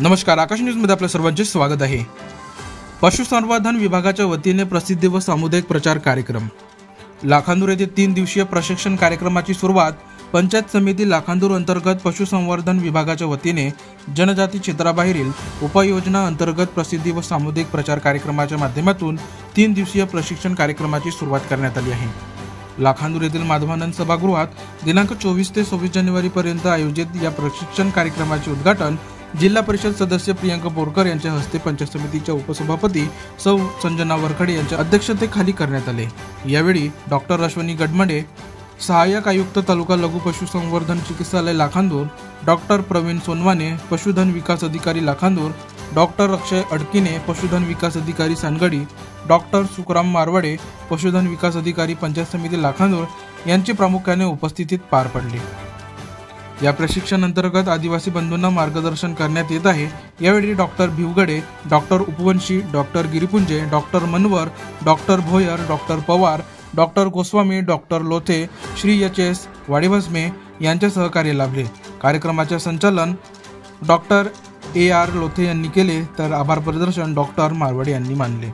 नमस्कार, आकाश न्यूजमध्ये आपल्या सर्वांचे स्वागत आहे। पशुसंवर्धन विभागाच्या वतीने प्रसिद्धी व सामुदायिक प्रचार कार्यक्रम। लाखांदूर येथे 3 दिवसीय प्रशिक्षण कार्यक्रमाची सुरुवात पंचायत समिती लाखांदूर अंतर्गत पशुसंवर्धन विभागाच्या वतीने जनजाती क्षेत्राबाहेरील उपाययोजना अंतर्गत प्रसिद्धी व सामुदायिक प्रचार कार्यक्रमाच्या माध्यमातून 3 दिवसीय प्रशिक्षण कार्यक्रमाची सुरुवात करण्यात आली आहे। लाखांदूर येथील माधवानंद सभागृहात दिनांक 24 ते 26 जानेवारी पर्यंत आयोजित या प्रशिक्षण कार्यक्रमाचे उद्घाटन जिल्हा परिषद सदस्य प्रियंका बोरकर यांच्या हस्ते पंचायत समितीच्या उपसभापती सौ संजना वरखडे यांच्या अध्यक्षतेखाली करण्यात आले। यावेळी डॉक्टर अश्विनी गडमडे, सहाय्यक आयुक्त तालुका लघु पशुसंवर्धन चिकित्सालय लाखांदूर, डॉक्टर प्रवीण सोनवाने, पशुधन विकास अधिकारी लाखांदूर, डॉक्टर अक्षय अडकिने, पशुधन विकास अधिकारी सानगडी, डॉक्टर सुखराम मारवाडे, पशुधन विकास अधिकारी पंचायत समिती लाखांदूर यांची प्रामुख्याने उपस्थितीत पार पडली। या प्रशिक्षण अंतर्गत आदिवासी बंधूंना मार्गदर्शन करण्यात येत आहे। यावेळी doctor Bhivgade, doctor Upvanshi, doctor Giripunje, doctor Manwar, doctor Bhoyar, doctor Pawar, doctor Goswami, doctor Lothe, Shri H S. Wadibhasme यांचे सहकार्य लाभले। कार्यक्रमाचे संचालन डॉक्टर ए.आर. लोथे यांनी केले तर आभार प्रदर्शन डॉक्टर मारवाडे यांनी मानले।